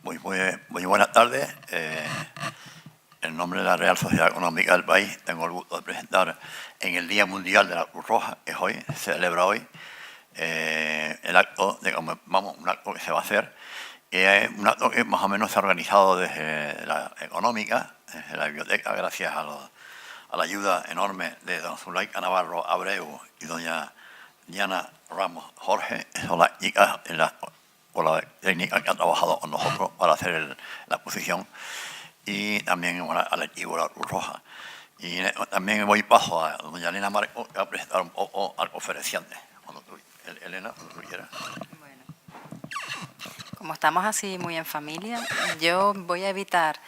Muy buenas tardes. En nombre de la Real Sociedad Económica del país, tengo el gusto de presentar en el Día Mundial de la Cruz Roja, que es hoy, se celebra hoy, el acto un acto que se va a hacer, un acto que más o menos se ha organizado desde la Económica, desde la biblioteca, gracias a la ayuda enorme de don Zulaika Navarro Abreu y doña Diana Ramos Jorge, son las chicas o la técnica que ha trabajado con nosotros para hacer la exposición, y también al archivo de la Cruz Roja. Y también voy paso a doña Elena Marco, que va a presentar un poco al conferenciante. Elena, cuando tú quieras. Bueno, como estamos así muy en familia, yo voy a evitar,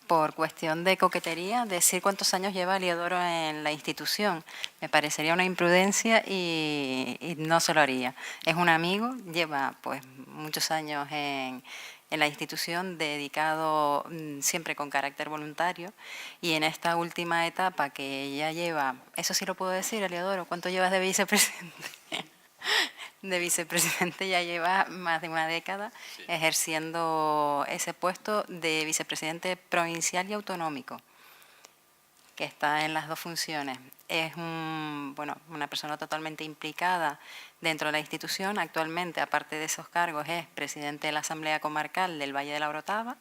por cuestión de coquetería, decir cuántos años lleva Eliodoro en la institución. Me parecería una imprudencia y no se lo haría. Es un amigo, lleva pues muchos años en la institución, dedicado siempre con carácter voluntario, y en esta última etapa que ya lleva, eso sí lo puedo decir, Eliodoro, ¿cuánto llevas de vicepresidente? De vicepresidente ya lleva más de una década, sí, ejerciendo ese puesto de vicepresidente provincial y autonómico, que está en las dos funciones. Es una persona totalmente implicada dentro de la institución. Actualmente, aparte de esos cargos, es presidente de la Asamblea Comarcal del Valle de la Orotava,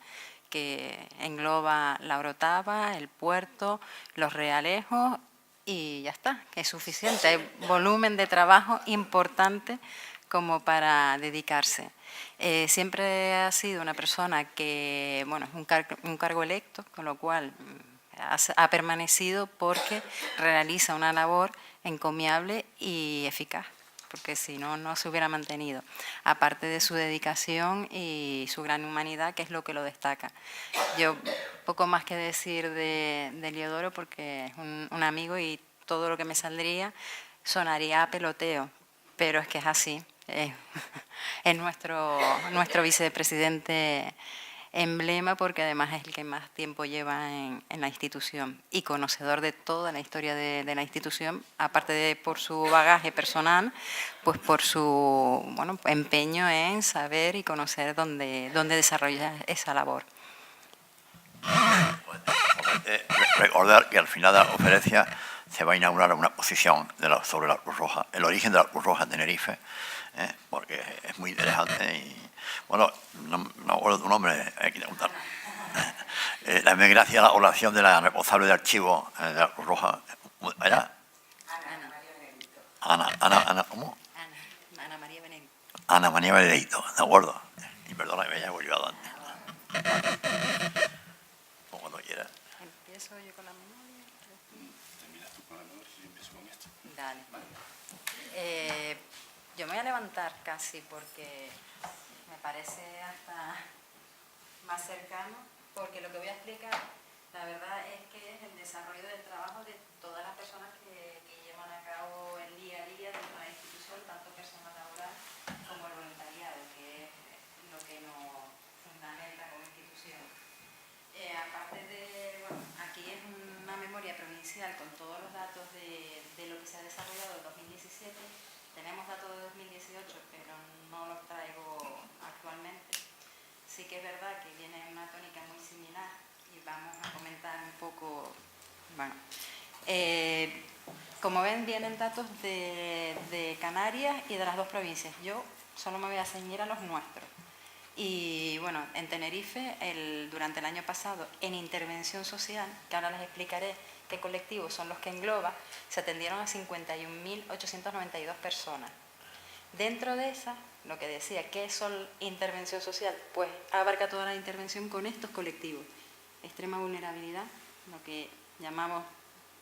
que engloba la Orotava, el puerto, los Realejos, y ya está, que es suficiente. Hay volumen de trabajo importante como para dedicarse. Siempre ha sido una persona que, es un cargo electo, con lo cual ha permanecido porque realiza una labor encomiable y eficaz, porque si no, no se hubiera mantenido. Aparte de su dedicación y su gran humanidad, que es lo que lo destaca. Yo poco más que decir de Eliodoro, porque es un amigo y todo lo que me saldría sonaría a peloteo, pero es que es así. Es nuestro vicepresidente emblema, porque además es el que más tiempo lleva en la institución y conocedor de toda la historia de la institución, aparte de por su bagaje personal, pues por su empeño en saber y conocer dónde desarrolla esa labor. Recordar que al final de la conferencia se va a inaugurar una exposición sobre la Cruz Roja, el origen de la Cruz Roja en Tenerife, porque es muy interesante y, no me acuerdo tu nombre, hay que preguntar. También gracias a la oración de la responsable de archivo de la Cruz Roja, ¿era? Ana, ¿cómo? Ana María Benedito. Ana María Benedito, ¿de acuerdo? Y perdona que me haya olvidado antes. Como cuando quieras. ¿Empiezo yo con la memoria? Terminas tú con la memoria y yo empiezo con esto. Dale. Vale. Yo me voy a levantar casi porque me parece hasta más cercano, porque lo que voy a explicar, la verdad es que es el desarrollo del trabajo de todas las personas que llevan a cabo el día a día dentro de la institución, tanto personal laboral como el voluntariado, que es lo que nos fundamenta como institución. Aparte de, aquí es una memoria provincial con todos los datos de lo que se ha desarrollado en 2017. Tenemos datos de 2018, pero no los traigo actualmente. Sí que es verdad que viene una tónica muy similar y vamos a comentar un poco. Como ven, vienen datos de Canarias y de las dos provincias. Yo solo me voy a ceñir a los nuestros. Y en Tenerife, durante el año pasado, en intervención social, que ahora les explicaré qué colectivos son los que engloba, se atendieron a 51.892 personas. Dentro de esa, lo que decía, ¿qué es intervención social? Pues abarca toda la intervención con estos colectivos. Extrema vulnerabilidad, lo que llamamos,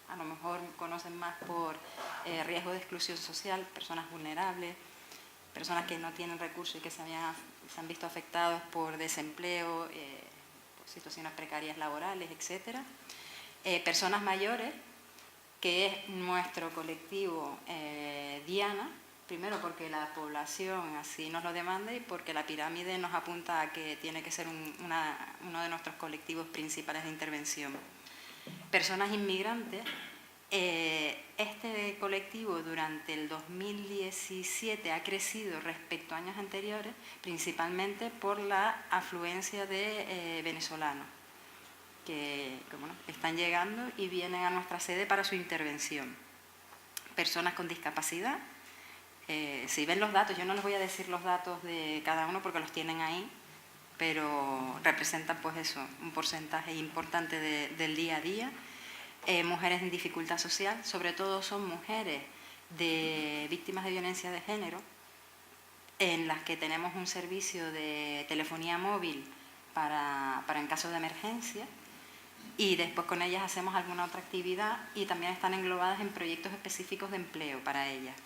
a lo mejor conocen más por riesgo de exclusión social, personas vulnerables, personas que no tienen recursos y que se han visto afectados por desempleo, por situaciones precarias laborales, etc. Personas mayores, que es nuestro colectivo Diana, primero porque la población así nos lo demanda y porque la pirámide nos apunta a que tiene que ser uno de nuestros colectivos principales de intervención. Personas inmigrantes, Este colectivo durante el 2017 ha crecido respecto a años anteriores, principalmente por la afluencia de venezolanos que bueno, están llegando y vienen a nuestra sede para su intervención. Personas con discapacidad. Si ven los datos, yo no les voy a decir los datos de cada uno porque los tienen ahí, pero representan pues eso, un porcentaje importante del día a día. Mujeres en dificultad social, sobre todo son mujeres de víctimas de violencia de género, en las que tenemos un servicio de telefonía móvil para en caso de emergencia, y después con ellas hacemos alguna otra actividad y también están englobadas en proyectos específicos de empleo para ellas.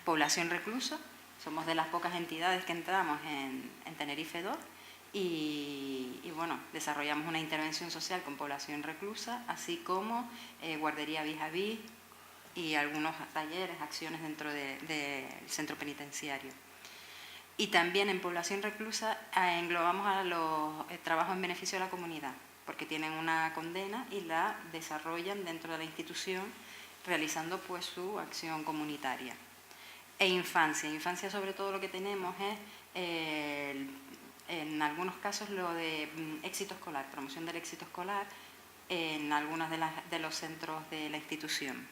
Población reclusa, somos de las pocas entidades que entramos en Tenerife 2 y bueno, desarrollamos una intervención social con población reclusa, así como guardería vis a vis y algunos talleres, acciones dentro del centro penitenciario. Y también en población reclusa englobamos a los trabajos en beneficio de la comunidad, porque tienen una condena y la desarrollan dentro de la institución realizando pues su acción comunitaria. E infancia. Infancia sobre todo lo que tenemos es, en algunos casos, lo de éxito escolar, promoción del éxito escolar en algunos de los centros de la institución.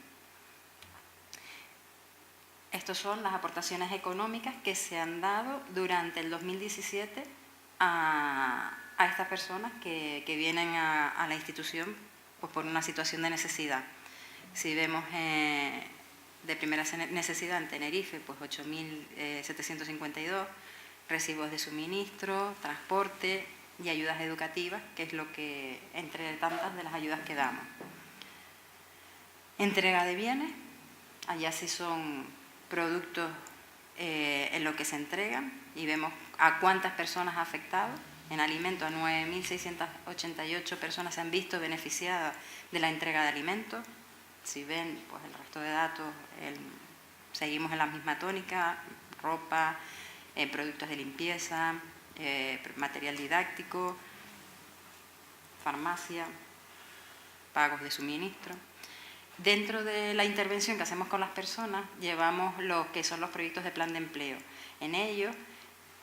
Estas son las aportaciones económicas que se han dado durante el 2017 a estas personas que vienen a la institución pues, por una situación de necesidad. Si vemos de primera necesidad en Tenerife, pues 8.752, recibos de suministro, transporte y ayudas educativas, que es lo que, entre tantas de las ayudas que damos. Entrega de bienes, allá sí son productos en lo que se entregan y vemos a cuántas personas ha afectado. En alimentos, a 9.688 personas se han visto beneficiadas de la entrega de alimentos. Si ven, pues el resto de datos, seguimos en la misma tónica: ropa, productos de limpieza, material didáctico, farmacia, pagos de suministro. Dentro de la intervención que hacemos con las personas, llevamos lo que son los proyectos de plan de empleo. En ellos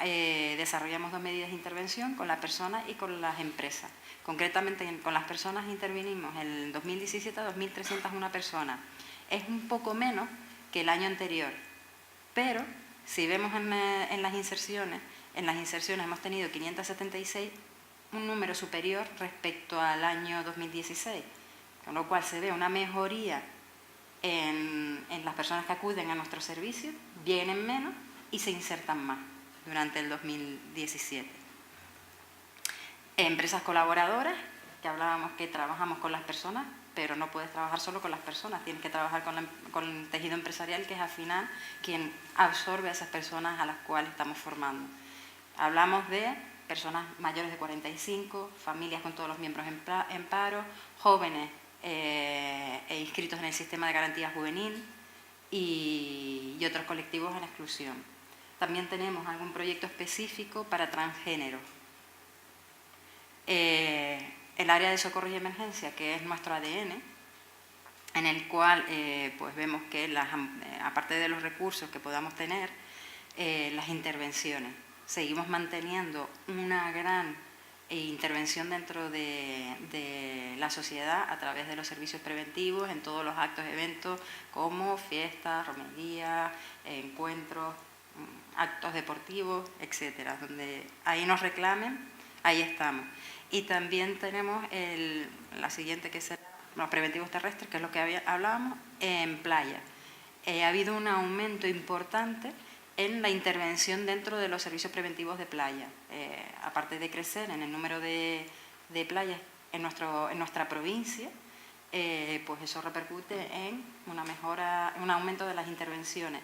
desarrollamos 2 medidas de intervención con la persona y con las empresas. Concretamente, con las personas intervinimos en 2017 a 2.301 personas. Es un poco menos que el año anterior, pero si vemos en las inserciones hemos tenido 576, un número superior respecto al año 2016, con lo cual se ve una mejoría en las personas que acuden a nuestros servicios, vienen menos y se insertan más durante el 2017. Empresas colaboradoras, que hablábamos que trabajamos con las personas, pero no puedes trabajar solo con las personas, tienes que trabajar con el tejido empresarial, que es al final quien absorbe a esas personas a las cuales estamos formando. Hablamos de personas mayores de 45, familias con todos los miembros en paro, jóvenes inscritos en el sistema de garantía juvenil y otros colectivos en exclusión. También tenemos algún proyecto específico para transgénero. El área de socorro y emergencia, que es nuestro ADN, en el cual pues vemos que aparte de los recursos que podamos tener, las intervenciones. Seguimos manteniendo una gran intervención dentro de la sociedad a través de los servicios preventivos en todos los actos, eventos como fiestas, romerías, encuentros, actos deportivos, etcétera. Donde ahí nos reclamen, ahí estamos. Y también tenemos la siguiente, que será los preventivos terrestres, que es lo que hablábamos, en playa. Ha habido un aumento importante en la intervención dentro de los servicios preventivos de playa. Aparte de crecer en el número de playas en nuestra provincia, pues eso repercute en una mejora, un aumento de las intervenciones.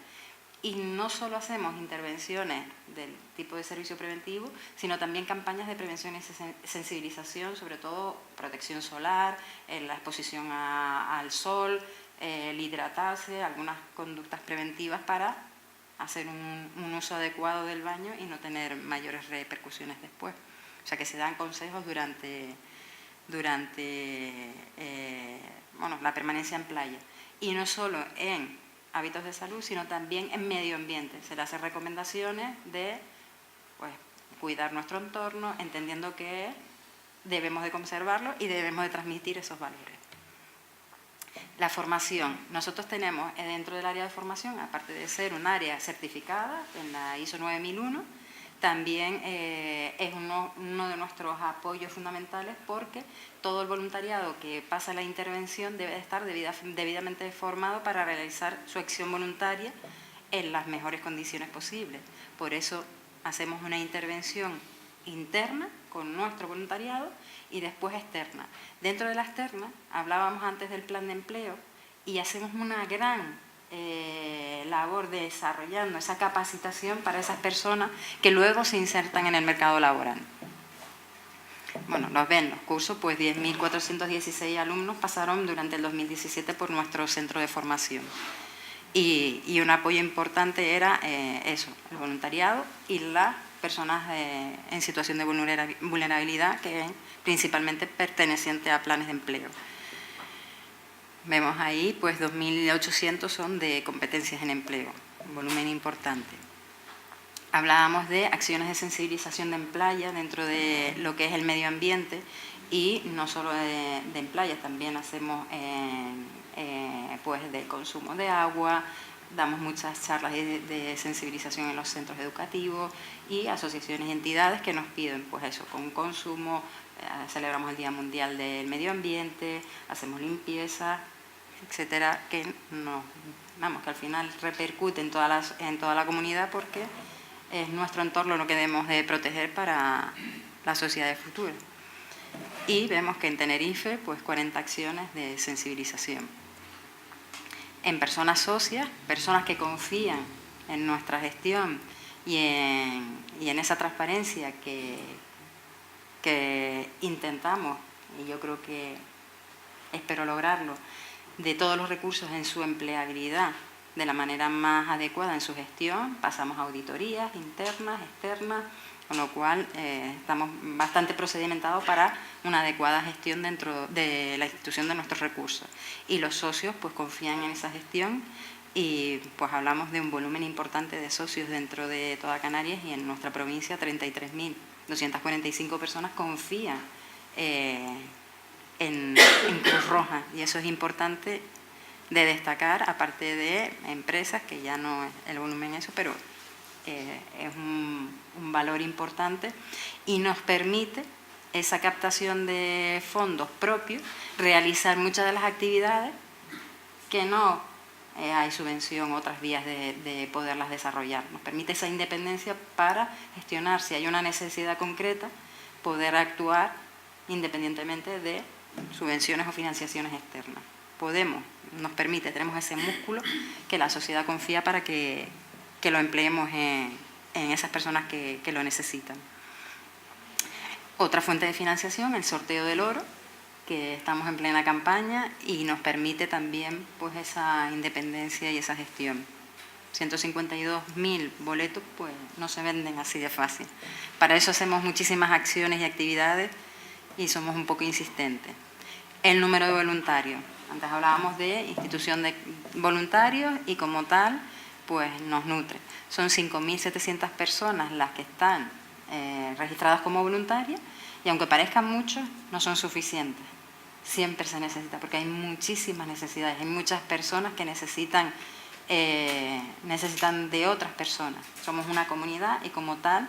Y no solo hacemos intervenciones del tipo de servicio preventivo, sino también campañas de prevención y sensibilización, sobre todo protección solar, la exposición al sol, el hidratarse, algunas conductas preventivas para hacer un uso adecuado del baño y no tener mayores repercusiones después. O sea que se dan consejos durante la permanencia en playa. Y no solo en hábitos de salud, sino también en medio ambiente. Se le hacen recomendaciones de pues, cuidar nuestro entorno, entendiendo que debemos de conservarlo y debemos de transmitir esos valores. La formación. Nosotros tenemos dentro del área de formación, aparte de ser un área certificada en la ISO 9001, también es uno de nuestros apoyos fundamentales, porque todo el voluntariado que pasa la intervención debe de estar debidamente formado para realizar su acción voluntaria en las mejores condiciones posibles. Por eso hacemos una intervención interna con nuestro voluntariado y después externa. Dentro de la externa, hablábamos antes del plan de empleo y hacemos una gran labor de desarrollando esa capacitación para esas personas que luego se insertan en el mercado laboral. Bueno, los ven los cursos, pues 10.416 alumnos pasaron durante el 2017 por nuestro centro de formación. Y un apoyo importante era eso, el voluntariado y las personas en situación de vulnerabilidad, que es principalmente perteneciente a planes de empleo. Vemos ahí, pues 2.800 son de competencias en empleo, un volumen importante. Hablábamos de acciones de sensibilización en playa dentro de lo que es el medio ambiente, y no solo en playas, también hacemos pues de consumo de agua, damos muchas charlas de sensibilización en los centros educativos y asociaciones y entidades que nos piden pues eso, con consumo, celebramos el Día Mundial del Medio Ambiente, hacemos limpieza, etcétera, que que al final repercute en toda la comunidad, porque es nuestro entorno lo que debemos de proteger para la sociedad de futuro. Y vemos que en Tenerife, pues 40 acciones de sensibilización. En personas socias, personas que confían en nuestra gestión y en esa transparencia que intentamos, y yo creo que espero lograrlo, de todos los recursos en su empleabilidad de la manera más adecuada en su gestión. Pasamos a auditorías internas, externas, con lo cual estamos bastante procedimentados para una adecuada gestión dentro de la institución de nuestros recursos. Y los socios pues confían en esa gestión, y pues hablamos de un volumen importante de socios dentro de toda Canarias, y en nuestra provincia 33.245 personas confían en Cruz Roja, y eso es importante de destacar, aparte de empresas, que ya no es el volumen eso, pero es un valor importante y nos permite esa captación de fondos propios, realizar muchas de las actividades que no hay subvención, otras vías de poderlas desarrollar. Nos permite esa independencia para gestionar, si hay una necesidad concreta, poder actuar independientemente de subvenciones o financiaciones externas. Nos permite, tenemos ese músculo que la sociedad confía para que lo empleemos en esas personas que lo necesitan. Otra fuente de financiación, el sorteo del oro, que estamos en plena campaña y nos permite también pues esa independencia y esa gestión. 152.000 boletos pues no se venden así de fácil. Para eso hacemos muchísimas acciones y actividades y somos un poco insistentes. El número de voluntarios. Antes hablábamos de institución de voluntarios y como tal pues nos nutre. Son 5.700 personas las que están registradas como voluntarias, y aunque parezcan muchos, no son suficientes. Siempre se necesita, porque hay muchísimas necesidades, hay muchas personas que necesitan de otras personas. Somos una comunidad y como tal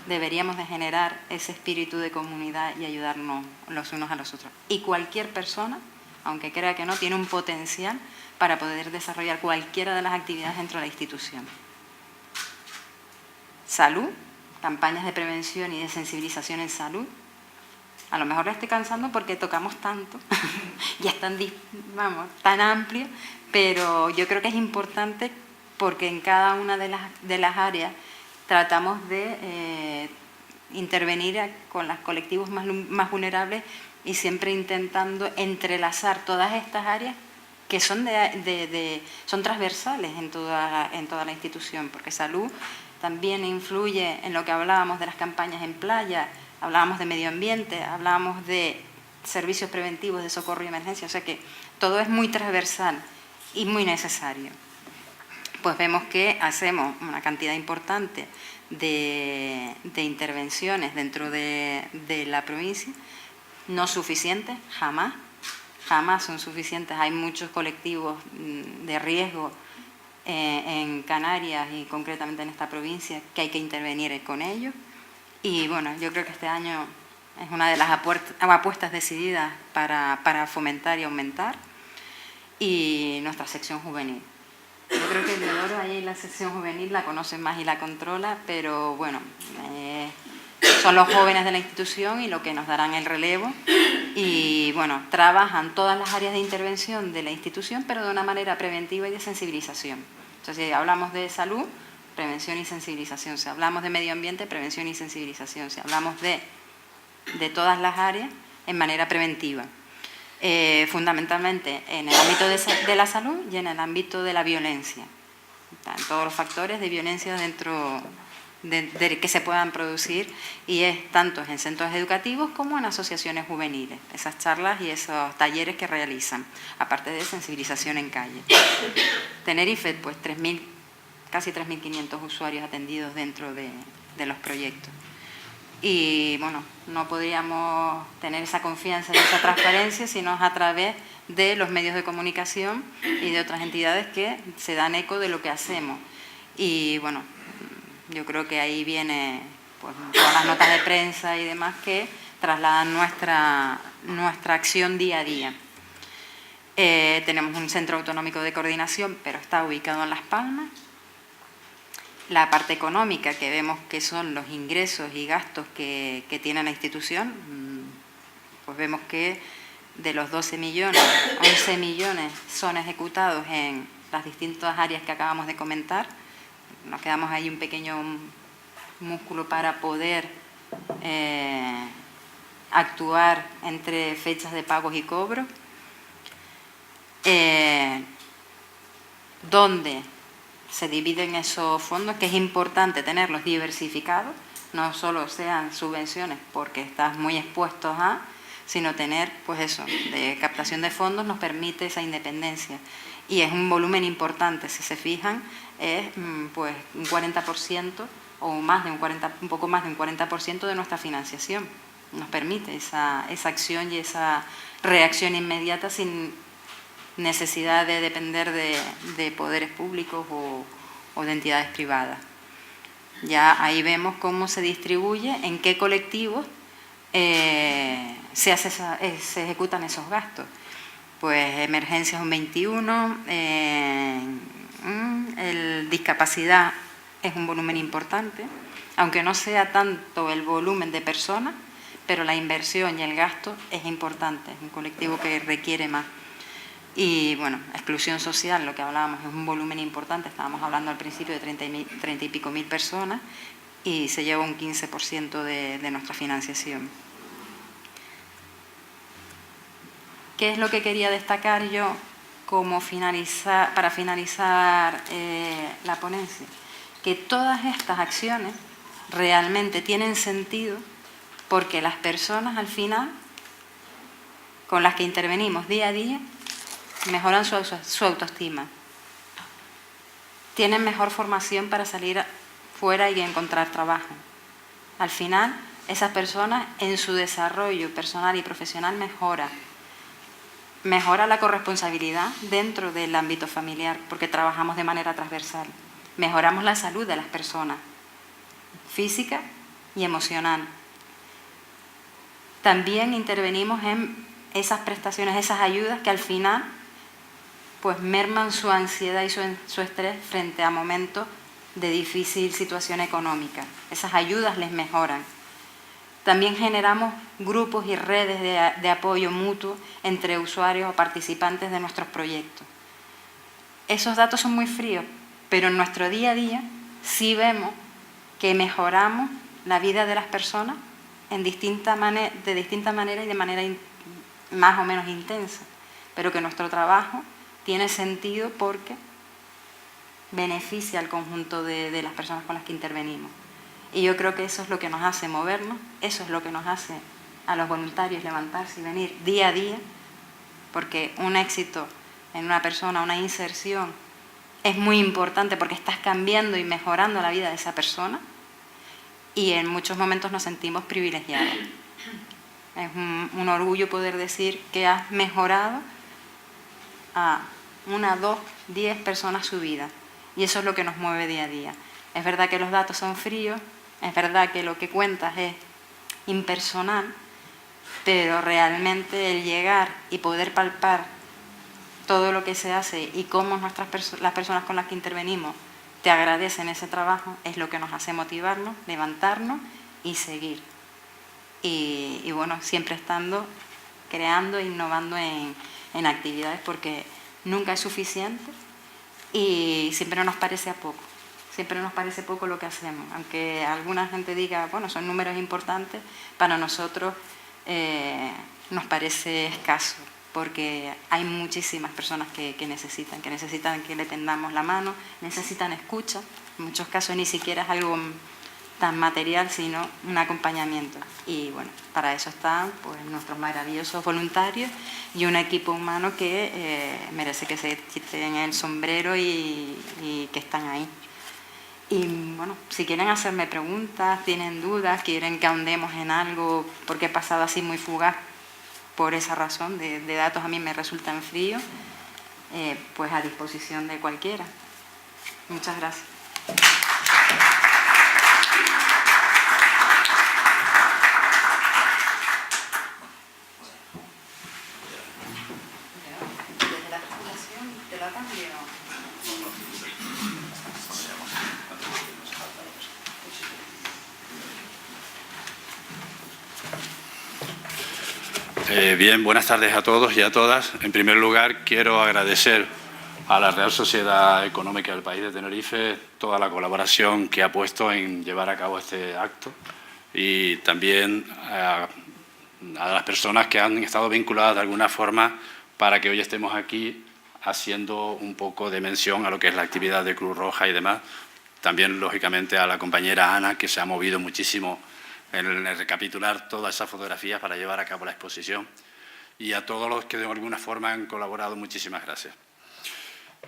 deberíamos de generar ese espíritu de comunidad y ayudarnos los unos a los otros. Y cualquier persona, aunque crea que no, tiene un potencial para poder desarrollar cualquiera de las actividades dentro de la institución. Salud, campañas de prevención y de sensibilización en salud. A lo mejor la estoy cansando porque tocamos tanto y es tan amplio, pero yo creo que es importante porque en cada una de las áreas tratamos de intervenir con los colectivos más vulnerables, y siempre intentando entrelazar todas estas áreas que son son transversales en toda la institución, porque salud también influye en lo que hablábamos de las campañas en playa, hablábamos de medio ambiente, hablábamos de servicios preventivos de socorro y emergencia, o sea que todo es muy transversal y muy necesario. Pues vemos que hacemos una cantidad importante de intervenciones dentro de la provincia, no suficientes, jamás son suficientes. Hay muchos colectivos de riesgo en Canarias y concretamente en esta provincia que hay que intervenir con ellos. Y bueno, yo creo que este año es una de las apuestas decididas para fomentar y aumentar. Y nuestra sección juvenil. Yo creo que Leodoro ahí la sección juvenil la conoce más y la controla, pero bueno, son los jóvenes de la institución y lo que nos darán el relevo. Y bueno, trabajan todas las áreas de intervención de la institución, pero de una manera preventiva y de sensibilización. Entonces, si hablamos de salud, prevención y sensibilización. Si hablamos de medio ambiente, prevención y sensibilización. Si hablamos de todas las áreas, en manera preventiva. Fundamentalmente en el ámbito de la salud y en el ámbito de la violencia. En todos los factores de violencia dentro de que se puedan producir, y es tanto en centros educativos como en asociaciones juveniles, esas charlas y esos talleres que realizan, aparte de sensibilización en calle. Tenerife, pues casi 3.500 usuarios atendidos dentro de los proyectos. Y bueno, no podríamos tener esa confianza y esa transparencia si no es a través de los medios de comunicación y de otras entidades que se dan eco de lo que hacemos. Y bueno, yo creo que ahí viene pues, todas las notas de prensa y demás que trasladan nuestra acción día a día. Tenemos un centro autonómico de coordinación, pero está ubicado en Las Palmas. La parte económica, que vemos que son los ingresos y gastos que tiene la institución, pues vemos que de los 12 millones, 11 millones son ejecutados en las distintas áreas que acabamos de comentar. Nos quedamos ahí un pequeño músculo para poder actuar entre fechas de pagos y cobros. Donde se dividen esos fondos, que es importante tenerlos diversificados, no solo sean subvenciones porque estás muy expuestos a, sino tener, pues eso, de captación de fondos nos permite esa independencia. Y es un volumen importante, si se fijan, es pues un 40% o más de un poco más de un 40% de nuestra financiación. Nos permite esa acción y esa reacción inmediata sin necesidad de depender de poderes públicos o de entidades privadas. Ya ahí vemos cómo se distribuye, en qué colectivos se ejecutan esos gastos. Pues emergencias un 21, el discapacidad es un volumen importante, aunque no sea tanto el volumen de personas, pero la inversión y el gasto es importante, es un colectivo que requiere más. Y bueno, exclusión social, lo que hablábamos, es un volumen importante, estábamos hablando al principio de 30 y pico mil personas y se lleva un 15% de nuestra financiación. ¿Qué es lo que quería destacar yo para finalizar la ponencia? Que todas estas acciones realmente tienen sentido porque las personas al final con las que intervenimos día a día mejoran su autoestima, tienen mejor formación para salir fuera y encontrar trabajo. Al final, esas personas en su desarrollo personal y profesional mejora la corresponsabilidad dentro del ámbito familiar, porque trabajamos de manera transversal. Mejoramos la salud de las personas, física y emocional. También intervenimos en esas prestaciones, esas ayudas que al final pues merman su ansiedad y su estrés frente a momentos de difícil situación económica. Esas ayudas les mejoran. También generamos grupos y redes de apoyo mutuo entre usuarios o participantes de nuestros proyectos. Esos datos son muy fríos, pero en nuestro día a día sí vemos que mejoramos la vida de las personas de distinta manera y de manera más o menos intensa, pero que nuestro trabajo tiene sentido porque beneficia al conjunto de las personas con las que intervenimos. Y yo creo que eso es lo que nos hace movernos, eso es lo que nos hace a los voluntarios levantarse y venir día a día, porque un éxito en una persona, una inserción, es muy importante porque estás cambiando y mejorando la vida de esa persona, y en muchos momentos nos sentimos privilegiados. Es un orgullo poder decir que has mejorado a 1, 2, 10 personas su vida, y eso es lo que nos mueve día a día. Es verdad que los datos son fríos, es verdad que lo que cuentas es impersonal, pero realmente el llegar y poder palpar todo lo que se hace y cómo las personas con las que intervenimos te agradecen ese trabajo es lo que nos hace motivarnos, levantarnos y seguir. Y bueno, siempre estando, creando e innovando en actividades, porque nunca es suficiente y siempre nos parece a poco. Siempre nos parece poco lo que hacemos. Aunque alguna gente diga, bueno, son números importantes, para nosotros nos parece escaso, porque hay muchísimas personas que necesitan que le tendamos la mano, necesitan escucha. En muchos casos ni siquiera es algo tan material, sino un acompañamiento. Y bueno, para eso están pues nuestros maravillosos voluntarios y un equipo humano que merece que se quiten el sombrero y que están ahí. Y bueno, si quieren hacerme preguntas, tienen dudas, quieren que ahondemos en algo, porque he pasado así muy fugaz por esa razón, de datos a mí me resultan fríos, pues a disposición de cualquiera. Muchas gracias. Desde la presentación te lo cambio. Bien, buenas tardes a todos y a todas. En primer lugar, quiero agradecer a la Real Sociedad Económica del País de Tenerife toda la colaboración que ha puesto en llevar a cabo este acto, y también a las personas que han estado vinculadas de alguna forma para que hoy estemos aquí haciendo un poco de mención a lo que es la actividad de Cruz Roja y demás. También, lógicamente, a la compañera Ana, que se ha movido muchísimo en el recapitular todas esas fotografías para llevar a cabo la exposición, y a todos los que de alguna forma han colaborado, muchísimas gracias.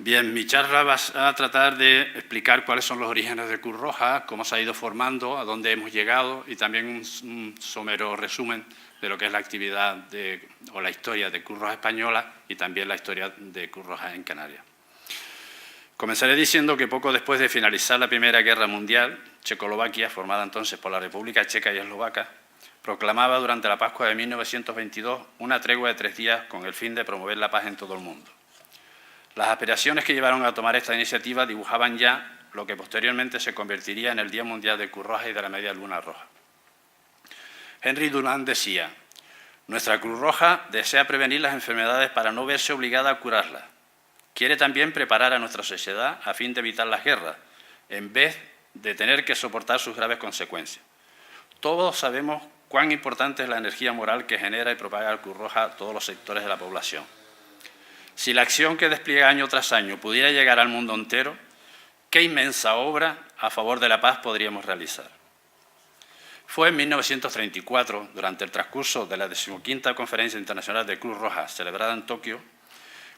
Bien, mi charla va a tratar de explicar cuáles son los orígenes de Cruz Roja, cómo se ha ido formando, a dónde hemos llegado, y también un somero resumen de lo que es la actividad o la historia de Cruz Roja Española y también la historia de Cruz Roja en Canarias. Comenzaré diciendo que poco después de finalizar la Primera Guerra Mundial, Checoslovaquia, formada entonces por la República Checa y Eslovaca, proclamaba durante la Pascua de 1922 una tregua de 3 días con el fin de promover la paz en todo el mundo. Las aspiraciones que llevaron a tomar esta iniciativa dibujaban ya lo que posteriormente se convertiría en el Día Mundial de Cruz Roja y de la Media Luna Roja. Henry Dunant decía: «Nuestra Cruz Roja desea prevenir las enfermedades para no verse obligada a curarlas. Quiere también preparar a nuestra sociedad a fin de evitar las guerras, en vez de tener que soportar sus graves consecuencias. Todos sabemos cuán importante es la energía moral que genera y propaga el Cruz Roja a todos los sectores de la población. Si la acción que despliega año tras año pudiera llegar al mundo entero, qué inmensa obra a favor de la paz podríamos realizar». Fue en 1934, durante el transcurso de la 15ª Conferencia Internacional de Cruz Roja, celebrada en Tokio,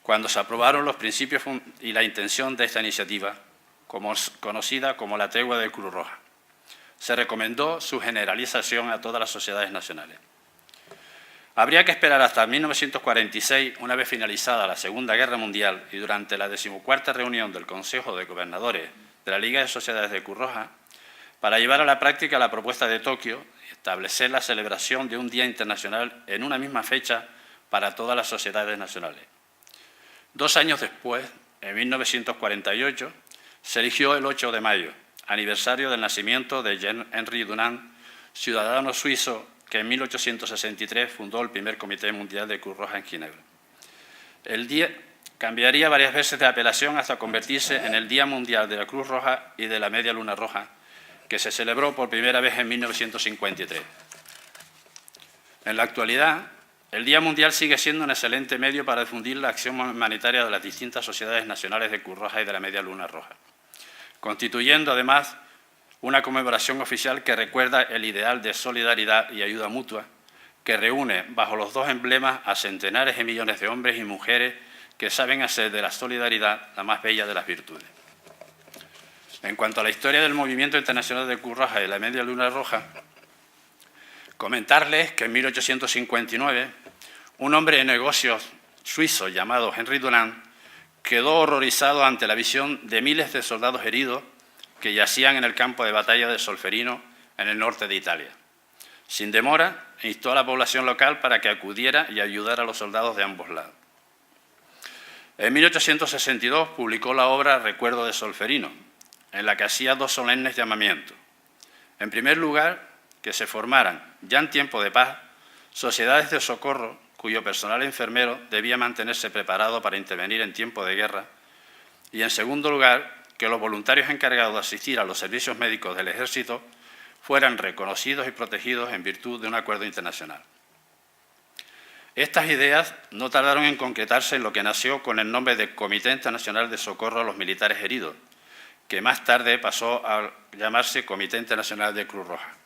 cuando se aprobaron los principios y la intención de esta iniciativa, conocida como la Tregua de Cruz Roja. Se recomendó su generalización a todas las sociedades nacionales. Habría que esperar hasta 1946, una vez finalizada la Segunda Guerra Mundial y durante la 14ª reunión del Consejo de Gobernadores de la Liga de Sociedades de Cruz Roja, para llevar a la práctica la propuesta de Tokio y establecer la celebración de un Día Internacional en una misma fecha para todas las sociedades nacionales. 2 años después, en 1948, se eligió el 8 de mayo, aniversario del nacimiento de Henry Dunant, ciudadano suizo que en 1863 fundó el primer Comité Mundial de Cruz Roja en Ginebra. El día cambiaría varias veces de apelación hasta convertirse en el Día Mundial de la Cruz Roja y de la Media Luna Roja, que se celebró por primera vez en 1953. En la actualidad, el Día Mundial sigue siendo un excelente medio para difundir la acción humanitaria de las distintas sociedades nacionales de Cruz Roja y de la Media Luna Roja, constituyendo además una conmemoración oficial que recuerda el ideal de solidaridad y ayuda mutua, que reúne bajo los 2 emblemas a centenares de millones de hombres y mujeres que saben hacer de la solidaridad la más bella de las virtudes. En cuanto a la historia del Movimiento Internacional de Cruz Roja y la Media Luna Roja, comentarles que en 1859 un hombre de negocios suizo llamado Henry Dunant quedó horrorizado ante la visión de miles de soldados heridos que yacían en el campo de batalla de Solferino, en el norte de Italia. Sin demora, instó a la población local para que acudiera y ayudara a los soldados de ambos lados. En 1862 publicó la obra Recuerdo de Solferino, en la que hacía dos solemnes llamamientos. En primer lugar, que se formaran, ya en tiempo de paz, sociedades de socorro cuyo personal enfermero debía mantenerse preparado para intervenir en tiempo de guerra, y en segundo lugar, que los voluntarios encargados de asistir a los servicios médicos del Ejército fueran reconocidos y protegidos en virtud de un acuerdo internacional. Estas ideas no tardaron en concretarse en lo que nació con el nombre de Comité Internacional de Socorro a los Militares Heridos, que más tarde pasó a llamarse Comité Internacional de Cruz Roja.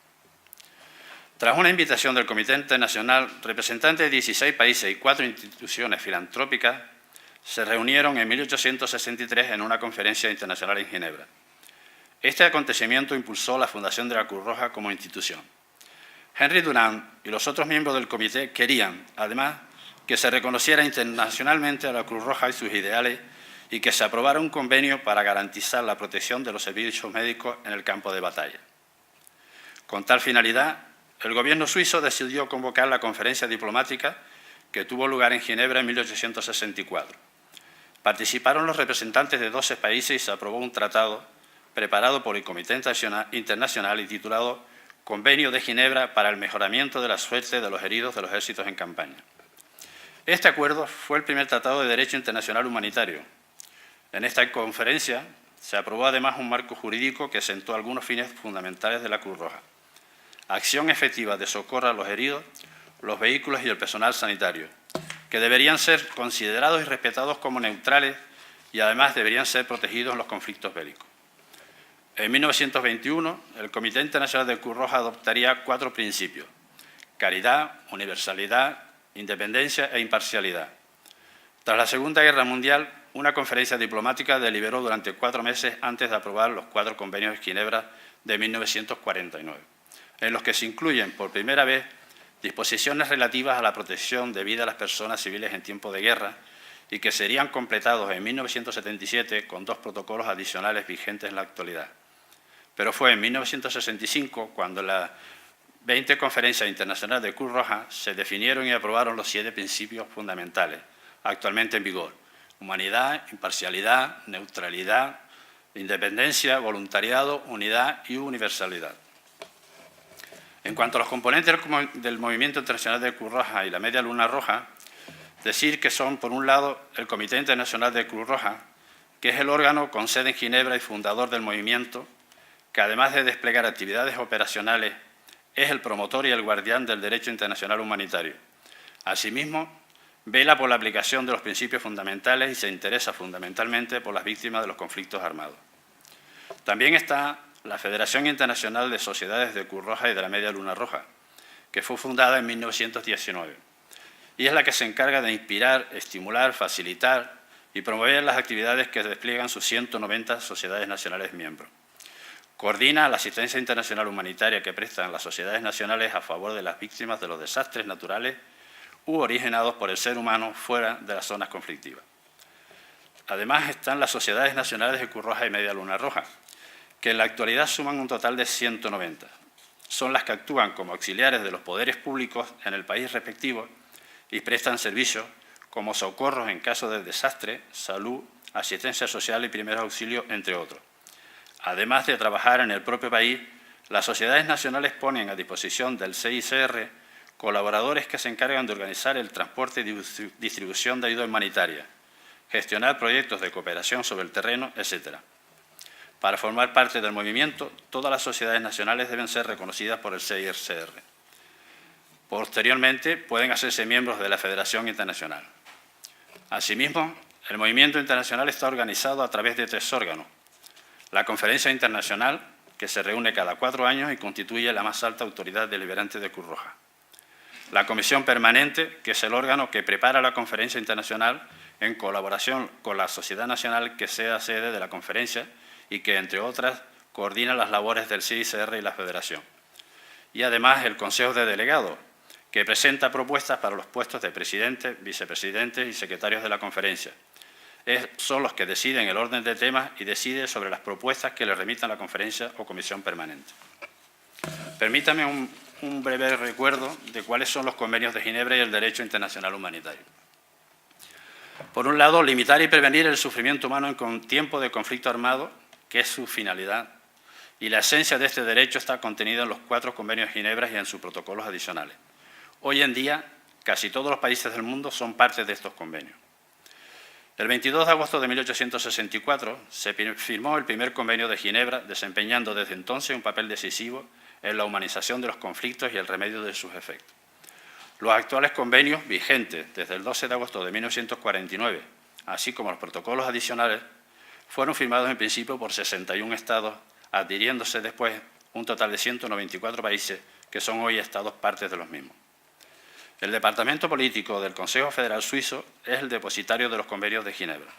Tras una invitación del Comité Internacional, representantes de 16 países y 4 instituciones filantrópicas se reunieron en 1863 en una conferencia internacional en Ginebra. Este acontecimiento impulsó la fundación de la Cruz Roja como institución. Henry Dunant y los otros miembros del comité querían, además, que se reconociera internacionalmente a la Cruz Roja y sus ideales y que se aprobara un convenio para garantizar la protección de los servicios médicos en el campo de batalla. Con tal finalidad, el gobierno suizo decidió convocar la conferencia diplomática que tuvo lugar en Ginebra en 1864. Participaron los representantes de 12 países y se aprobó un tratado preparado por el Comité Internacional y titulado Convenio de Ginebra para el mejoramiento de la suerte de los heridos de los ejércitos en campaña. Este acuerdo fue el primer tratado de derecho internacional humanitario. En esta conferencia se aprobó además un marco jurídico que sentó algunos fines fundamentales de la Cruz Roja: acción efectiva de socorro a los heridos, los vehículos y el personal sanitario, que deberían ser considerados y respetados como neutrales y además deberían ser protegidos en los conflictos bélicos. En 1921, el Comité Internacional de Cruz Roja adoptaría 4 principios: caridad, universalidad, independencia e imparcialidad. Tras la Segunda Guerra Mundial, una conferencia diplomática deliberó durante 4 meses antes de aprobar los 4 convenios de Ginebra de 1949, en los que se incluyen por primera vez disposiciones relativas a la protección debida a las personas civiles en tiempo de guerra y que serían completados en 1977 con 2 protocolos adicionales vigentes en la actualidad. Pero fue en 1965 cuando en la 20 Conferencia Internacional de Cruz Roja se definieron y aprobaron los 7 principios fundamentales actualmente en vigor: humanidad, imparcialidad, neutralidad, independencia, voluntariado, unidad y universalidad. En cuanto a los componentes del Movimiento Internacional de Cruz Roja y la Media Luna Roja, decir que son, por un lado, el Comité Internacional de Cruz Roja, que es el órgano con sede en Ginebra y fundador del movimiento, que además de desplegar actividades operacionales, es el promotor y el guardián del derecho internacional humanitario. Asimismo, vela por la aplicación de los principios fundamentales y se interesa fundamentalmente por las víctimas de los conflictos armados. También está la Federación Internacional de Sociedades de Cruz Roja y de la Media Luna Roja, que fue fundada en 1919, y es la que se encarga de inspirar, estimular, facilitar y promover las actividades que despliegan sus 190 sociedades nacionales miembros. Coordina la asistencia internacional humanitaria que prestan las sociedades nacionales a favor de las víctimas de los desastres naturales u originados por el ser humano fuera de las zonas conflictivas. Además están las sociedades nacionales de Cruz Roja y Media Luna Roja, que en la actualidad suman un total de 190. Son las que actúan como auxiliares de los poderes públicos en el país respectivo y prestan servicios como socorros en caso de desastre, salud, asistencia social y primeros auxilios, entre otros. Además de trabajar en el propio país, las sociedades nacionales ponen a disposición del CICR colaboradores que se encargan de organizar el transporte y distribución de ayuda humanitaria, gestionar proyectos de cooperación sobre el terreno, etc. Para formar parte del movimiento, todas las sociedades nacionales deben ser reconocidas por el CICR. Posteriormente, pueden hacerse miembros de la Federación Internacional. Asimismo, el movimiento internacional está organizado a través de 3 órganos: la Conferencia Internacional, que se reúne cada 4 años y constituye la más alta autoridad deliberante de Cruz Roja; la Comisión Permanente, que es el órgano que prepara la Conferencia Internacional en colaboración con la Sociedad Nacional que sea sede de la conferencia y que, entre otras, coordina las labores del CICR y la Federación. Y además el Consejo de Delegados, que presenta propuestas para los puestos de presidente, vicepresidente y secretarios de la conferencia. Son los que deciden el orden de temas y deciden sobre las propuestas que le remitan la conferencia o comisión permanente. Permítame un breve recuerdo de cuáles son los convenios de Ginebra y el derecho internacional humanitario. Por un lado, limitar y prevenir el sufrimiento humano en tiempo de conflicto armado, que es su finalidad, y la esencia de este derecho está contenida en los 4 convenios de Ginebra y en sus protocolos adicionales. Hoy en día, casi todos los países del mundo son parte de estos convenios. El 22 de agosto de 1864 se firmó el primer convenio de Ginebra, desempeñando desde entonces un papel decisivo en la humanización de los conflictos y el remedio de sus efectos. Los actuales convenios, vigentes desde el 12 de agosto de 1949, así como los protocolos adicionales, fueron firmados en principio por 61 estados, adhiriéndose después un total de 194 países que son hoy estados partes de los mismos. El Departamento Político del Consejo Federal Suizo es el depositario de los convenios de Ginebra.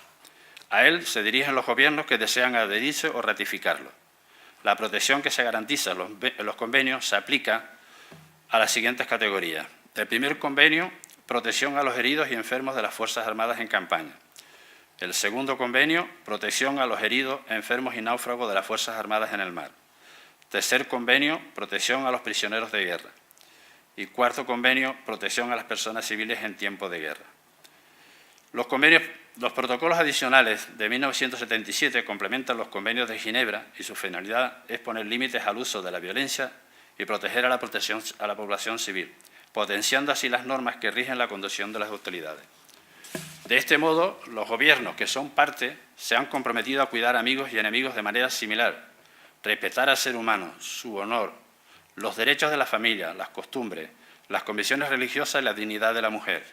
A él se dirigen los gobiernos que desean adherirse o ratificarlos. La protección que se garantiza en los convenios se aplica a las siguientes categorías. El primer convenio, protección a los heridos y enfermos de las Fuerzas Armadas en campaña. El segundo convenio, protección a los heridos, enfermos y náufragos de las Fuerzas Armadas en el mar. Tercer convenio, protección a los prisioneros de guerra. Y cuarto convenio, protección a las personas civiles en tiempo de guerra. Los protocolos adicionales de 1977 complementan los convenios de Ginebra y su finalidad es poner límites al uso de la violencia y proteger a la población civil, potenciando así las normas que rigen la conducción de las hostilidades. De este modo, los gobiernos que son parte se han comprometido a cuidar amigos y enemigos de manera similar, respetar al ser humano, su honor, los derechos de la familia, las costumbres, las convicciones religiosas y la dignidad de la mujer,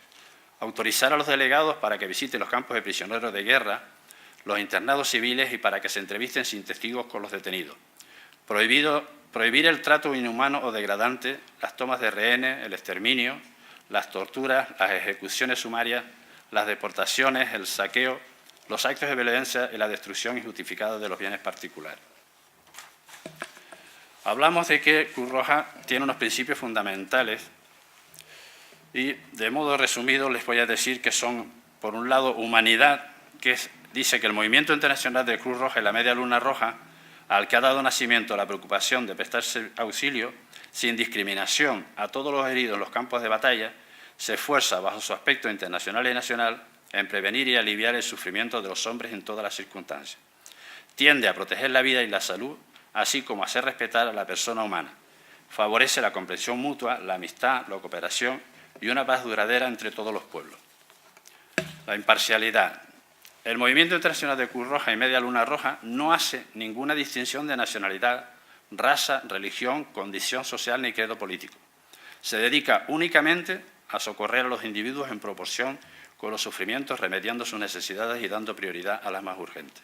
autorizar a los delegados para que visiten los campos de prisioneros de guerra, los internados civiles y para que se entrevisten sin testigos con los detenidos, prohibir el trato inhumano o degradante, las tomas de rehenes, el exterminio, las torturas, las ejecuciones sumarias, las deportaciones, el saqueo, los actos de violencia y la destrucción injustificada de los bienes particulares. Hablamos de que Cruz Roja tiene unos principios fundamentales y, de modo resumido, les voy a decir que son, por un lado, humanidad, que dice que el movimiento internacional de Cruz Roja y la Media Luna Roja, al que ha dado nacimiento la preocupación de prestarse auxilio sin discriminación a todos los heridos en los campos de batalla, se esfuerza, bajo su aspecto internacional y nacional, en prevenir y aliviar el sufrimiento de los hombres en todas las circunstancias. Tiende a proteger la vida y la salud, así como a hacer respetar a la persona humana. Favorece la comprensión mutua, la amistad, la cooperación y una paz duradera entre todos los pueblos. La imparcialidad. El movimiento internacional de Cruz Roja y Media Luna Roja no hace ninguna distinción de nacionalidad, raza, religión, condición social ni credo político. Se dedica únicamente a socorrer a los individuos en proporción con los sufrimientos, remediando sus necesidades y dando prioridad a las más urgentes.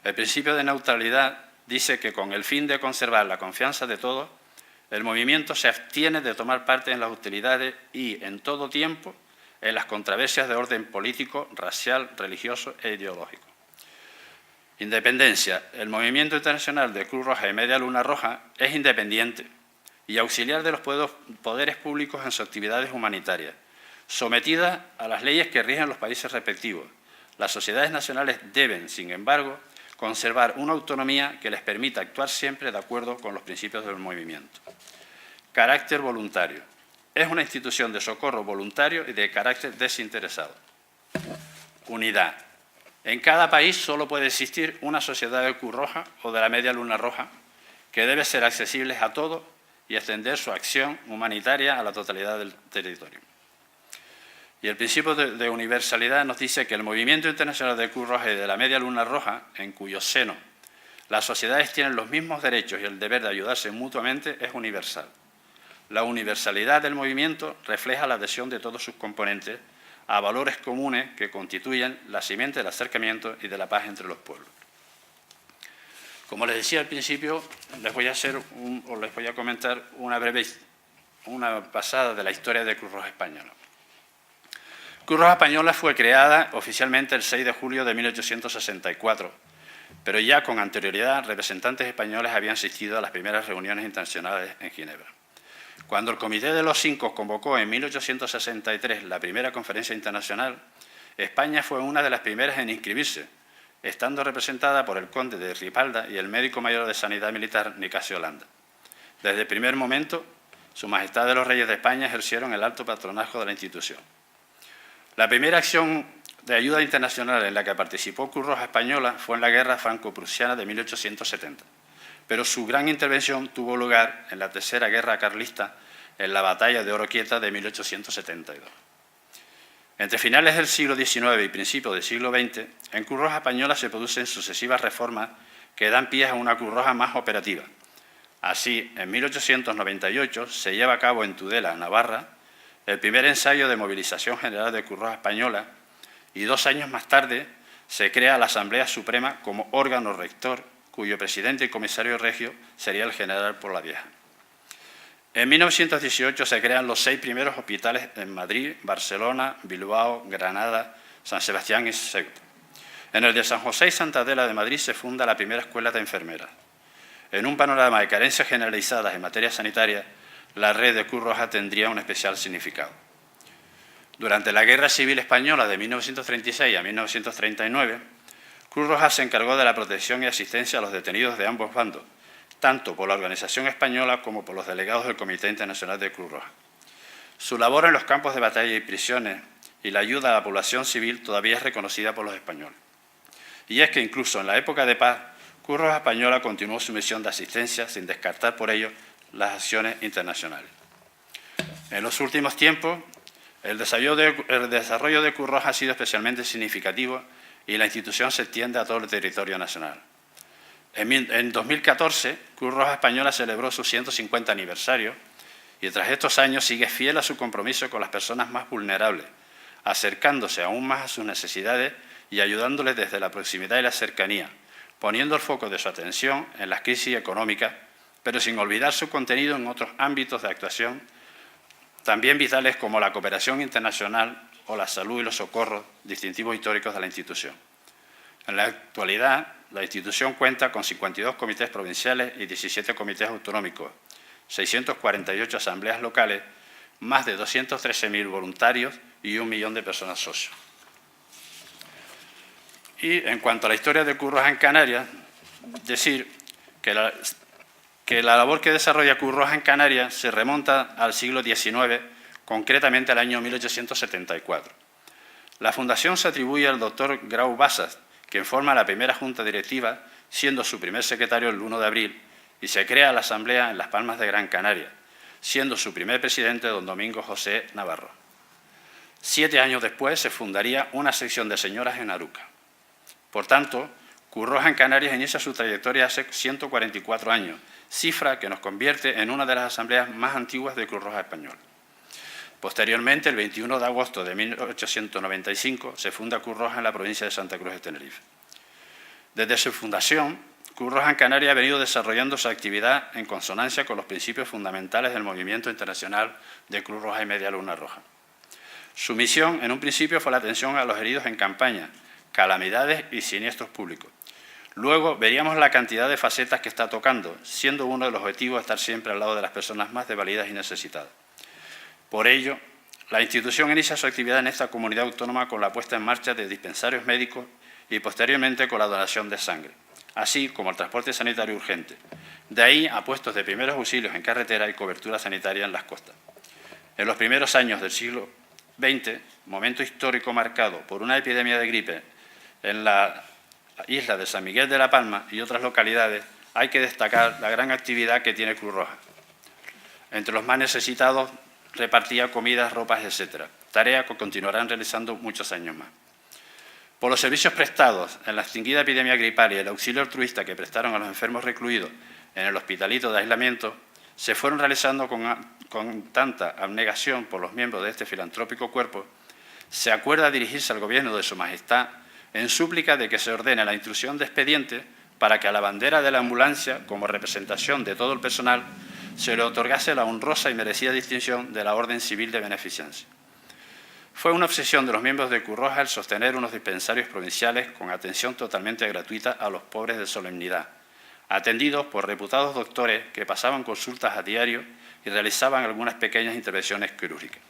El principio de neutralidad dice que con el fin de conservar la confianza de todos, el movimiento se abstiene de tomar parte en las hostilidades y, en todo tiempo, en las controversias de orden político, racial, religioso e ideológico. Independencia. El movimiento internacional de Cruz Roja y Media Luna Roja es independiente y auxiliar de los poderes públicos en sus actividades humanitarias, sometida a las leyes que rigen los países respectivos. Las sociedades nacionales deben, sin embargo, conservar una autonomía que les permita actuar siempre de acuerdo con los principios del movimiento. Carácter voluntario. Es una institución de socorro voluntario y de carácter desinteresado. Unidad. En cada país solo puede existir una sociedad de Cruz Roja o de la Media Luna Roja que debe ser accesible a todos y extender su acción humanitaria a la totalidad del territorio. Y el principio de universalidad nos dice que el movimiento internacional de Cruz Roja y de la Media Luna Roja, en cuyo seno las sociedades tienen los mismos derechos y el deber de ayudarse mutuamente, es universal. La universalidad del movimiento refleja la adhesión de todos sus componentes a valores comunes que constituyen la simiente del acercamiento y de la paz entre los pueblos. Como les decía al principio, les voy a comentar una pasada de la historia de Cruz Roja Española. Cruz Roja Española fue creada oficialmente el 6 de julio de 1864, pero ya con anterioridad representantes españoles habían asistido a las primeras reuniones internacionales en Ginebra. Cuando el Comité de los Cinco convocó en 1863 la primera conferencia internacional, España fue una de las primeras en inscribirse, estando representada por el conde de Ripalda y el médico mayor de Sanidad Militar, Nicasio Landa. Desde el primer momento, Su Majestad de los Reyes de España ejercieron el alto patronazgo de la institución. La primera acción de ayuda internacional en la que participó Cruz Roja Española fue en la Guerra Franco-Prusiana de 1870, pero su gran intervención tuvo lugar en la Tercera Guerra Carlista, en la Batalla de Oroquieta de 1872. Entre finales del siglo XIX y principios del siglo XX, en Cruz Roja Española se producen sucesivas reformas que dan pie a una Cruz Roja más operativa. Así, en 1898 se lleva a cabo en Tudela, Navarra, el primer ensayo de movilización general de Cruz Roja Española, y 2 años más tarde se crea la Asamblea Suprema como órgano rector, cuyo presidente y comisario regio sería el general Polavieja. En 1918 se crean los 6 primeros hospitales en Madrid, Barcelona, Bilbao, Granada, San Sebastián y Ceuta. En el de San José y Santa Adela de Madrid se funda la primera escuela de enfermeras. En un panorama de carencias generalizadas en materia sanitaria, la red de Cruz Roja tendría un especial significado. Durante la Guerra Civil Española de 1936 a 1939, Cruz Roja se encargó de la protección y asistencia a los detenidos de ambos bandos, tanto por la organización española como por los delegados del Comité Internacional de Cruz Roja. Su labor en los campos de batalla y prisiones y la ayuda a la población civil todavía es reconocida por los españoles. Y es que incluso en la época de paz, Cruz Roja Española continuó su misión de asistencia sin descartar por ello las acciones internacionales. En los últimos tiempos, el desarrollo de Cruz Roja ha sido especialmente significativo y la institución se extiende a todo el territorio nacional. En 2014, Cruz Roja Española celebró su 150 aniversario y tras estos años sigue fiel a su compromiso con las personas más vulnerables, acercándose aún más a sus necesidades y ayudándoles desde la proximidad y la cercanía, poniendo el foco de su atención en las crisis económicas, pero sin olvidar su contenido en otros ámbitos de actuación, también vitales como la cooperación internacional o la salud y los socorros, distintivos históricos de la institución. En la actualidad, la institución cuenta con 52 comités provinciales y 17 comités autonómicos, 648 asambleas locales, más de 213.000 voluntarios y 1 millón de personas socios. Y en cuanto a la historia de Cruz Roja en Canarias, decir que la labor que desarrolla Cruz Roja en Canarias se remonta al siglo XIX, concretamente al año 1874. La fundación se atribuye al doctor Grau Bassas, quien forma la primera junta directiva, siendo su primer secretario el 1 de abril, y se crea la asamblea en Las Palmas de Gran Canaria, siendo su primer presidente don Domingo José Navarro. 7 años después se fundaría una sección de señoras en Aruca. Por tanto, Cruz Roja en Canarias inicia su trayectoria hace 144 años, cifra que nos convierte en una de las asambleas más antiguas de Cruz Roja Española. Posteriormente, el 21 de agosto de 1895, se funda Cruz Roja en la provincia de Santa Cruz de Tenerife. Desde su fundación, Cruz Roja en Canarias ha venido desarrollando su actividad en consonancia con los principios fundamentales del movimiento internacional de Cruz Roja y Media Luna Roja. Su misión, en un principio, fue la atención a los heridos en campaña, calamidades y siniestros públicos. Luego veríamos la cantidad de facetas que está tocando, siendo uno de los objetivos estar siempre al lado de las personas más desvalidas y necesitadas. Por ello, la institución inicia su actividad en esta comunidad autónoma con la puesta en marcha de dispensarios médicos y posteriormente con la donación de sangre, así como el transporte sanitario urgente. De ahí a puestos de primeros auxilios en carretera y cobertura sanitaria en las costas. En los primeros años del siglo XX, momento histórico marcado por una epidemia de gripe en la isla de San Miguel de la Palma y otras localidades, hay que destacar la gran actividad que tiene Cruz Roja. Entre los más necesitados repartía comidas, ropas, etc. Tarea que continuarán realizando muchos años más. Por los servicios prestados en la extinguida epidemia gripal y el auxilio altruista que prestaron a los enfermos recluidos en el hospitalito de aislamiento, se fueron realizando con tanta abnegación por los miembros de este filantrópico cuerpo, se acuerda dirigirse al Gobierno de Su Majestad en súplica de que se ordene la instrucción de expediente para que a la bandera de la ambulancia, como representación de todo el personal, se le otorgase la honrosa y merecida distinción de la Orden Civil de Beneficencia. Fue una obsesión de los miembros de Cruz Roja el sostener unos dispensarios provinciales con atención totalmente gratuita a los pobres de solemnidad, atendidos por reputados doctores que pasaban consultas a diario y realizaban algunas pequeñas intervenciones quirúrgicas.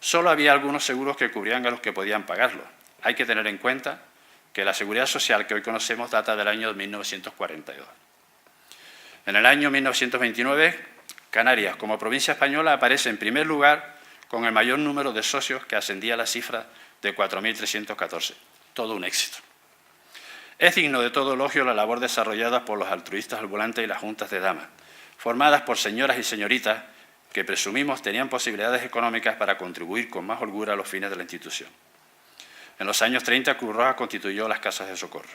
Solo había algunos seguros que cubrían a los que podían pagarlo. Hay que tener en cuenta que la seguridad social que hoy conocemos data del año 1942. En el año 1929, Canarias, como provincia española, aparece en primer lugar con el mayor número de socios, que ascendía a la cifra de 4.314. Todo un éxito. Es digno de todo elogio la labor desarrollada por los altruistas al volante y las juntas de damas, formadas por señoras y señoritas que presumimos tenían posibilidades económicas para contribuir con más holgura a los fines de la institución. En los años 30, Cruz Roja constituyó las casas de socorro.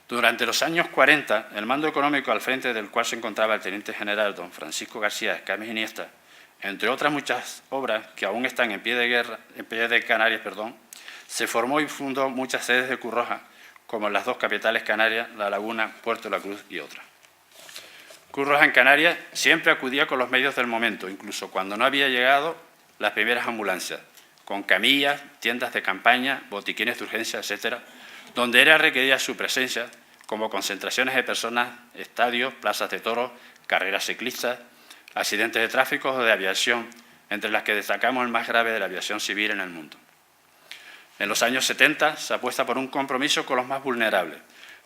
Durante los años 40, el mando económico al frente del cual se encontraba el teniente general don Francisco García Escames Iniesta, entre otras muchas obras que aún están en pie de Canarias, se formó y fundó muchas sedes de Cruz Roja, como en las dos capitales canarias, La Laguna, Puerto de la Cruz y otras. Cruz Roja en Canarias siempre acudía con los medios del momento, incluso cuando no había llegado las primeras ambulancias, con camillas, tiendas de campaña, botiquines de urgencia, etcétera, donde era requerida su presencia, como concentraciones de personas, estadios, plazas de toros, carreras ciclistas, accidentes de tráfico o de aviación, entre las que destacamos el más grave de la aviación civil en el mundo. En los años 70 se apuesta por un compromiso con los más vulnerables.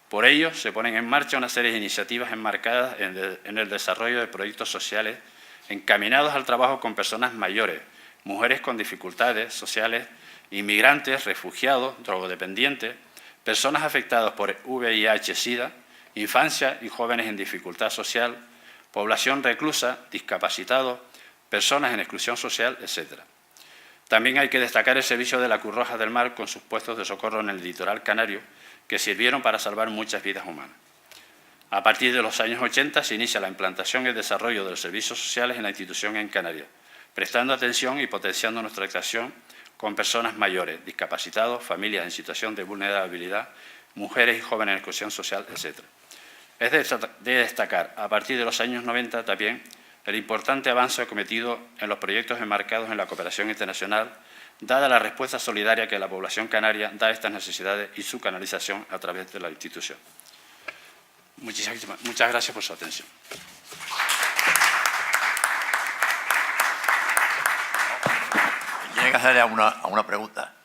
Por ello, se ponen en marcha una serie de iniciativas enmarcadas en el desarrollo de proyectos sociales encaminados al trabajo con personas mayores, mujeres con dificultades sociales, inmigrantes, refugiados, drogodependientes, personas afectadas por VIH-Sida, infancia y jóvenes en dificultad social, población reclusa, discapacitados, personas en exclusión social, etc. También hay que destacar el servicio de la Cruz Roja del Mar con sus puestos de socorro en el litoral canario, que sirvieron para salvar muchas vidas humanas. A partir de los años 80 se inicia la implantación y el desarrollo de los servicios sociales en la institución en Canarias, prestando atención y potenciando nuestra actuación con personas mayores, discapacitados, familias en situación de vulnerabilidad, mujeres y jóvenes en exclusión social, etc. Es de destacar, a partir de los años 90 también, el importante avance cometido en los proyectos enmarcados en la cooperación internacional, dada la respuesta solidaria que la población canaria da a estas necesidades y su canalización a través de la institución. Muchas gracias por su atención. Tiene que hacerle una pregunta.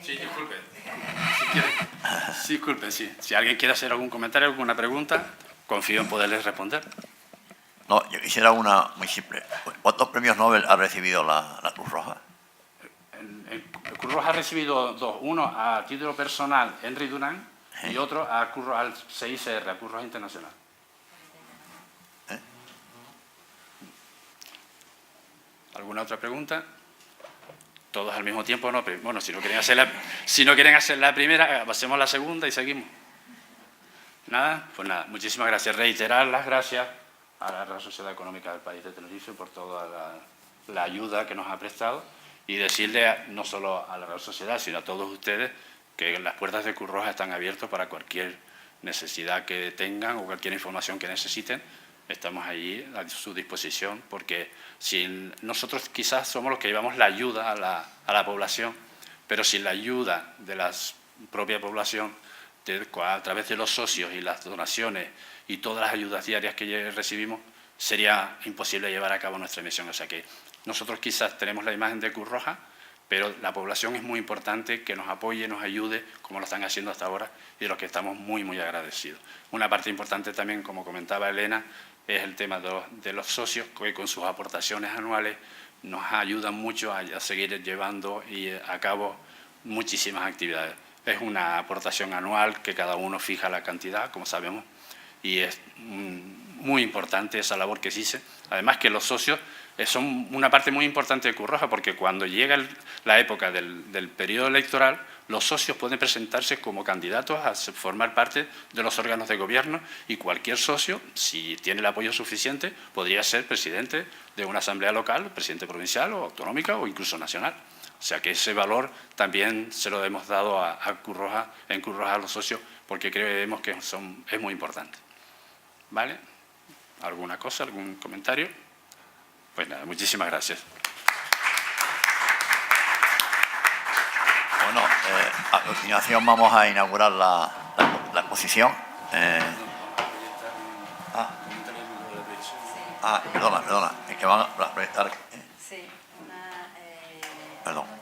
Sí, disculpe. Disculpe, sí. Si alguien quiere hacer algún comentario, alguna pregunta, confío en poderles responder. No, yo quisiera una muy simple. ¿Cuántos premios Nobel ha recibido la Cruz Roja? El Cruz Roja ha recibido dos. Uno a título personal, Henry Dunant, y otro al CICR, a Cruz Roja Internacional. ¿Alguna otra pregunta? Todos al mismo tiempo, no. Bueno, si no quieren hacer la primera, hacemos la segunda y seguimos. ¿Nada? Pues nada, muchísimas gracias. Reiterar las gracias a la Real Sociedad Económica del País de Tenerife por toda la ayuda que nos ha prestado y decirle no solo a la Real Sociedad, sino a todos ustedes que las puertas de Cruz Roja están abiertas para cualquier necesidad que tengan o cualquier información que necesiten. Estamos allí a su disposición, porque nosotros quizás somos los que llevamos la ayuda a la población, pero sin la ayuda de la propia población, a través de los socios y las donaciones y todas las ayudas diarias que recibimos, sería imposible llevar a cabo nuestra misión. O sea que nosotros quizás tenemos la imagen de Cruz Roja, pero la población es muy importante que nos apoye, nos ayude, como lo están haciendo hasta ahora, y de los que estamos muy, muy agradecidos. Una parte importante también, como comentaba Elena, es el tema de los socios, que con sus aportaciones anuales nos ayudan mucho a seguir llevando a cabo muchísimas actividades. Es una aportación anual que cada uno fija la cantidad, como sabemos, y es muy importante esa labor que se hizo. Además que los socios son una parte muy importante de Cruz Roja, porque cuando llega la época del periodo electoral, los socios pueden presentarse como candidatos a formar parte de los órganos de gobierno, y cualquier socio, si tiene el apoyo suficiente, podría ser presidente de una asamblea local, presidente provincial o autonómica o incluso nacional. O sea que ese valor también se lo hemos dado en Cruz Roja a los socios, porque creemos que es muy importante. ¿Vale? ¿Alguna cosa, algún comentario? Pues nada, muchísimas gracias. A continuación vamos a inaugurar la exposición. Perdona, es que van a proyectar. Sí, Perdón.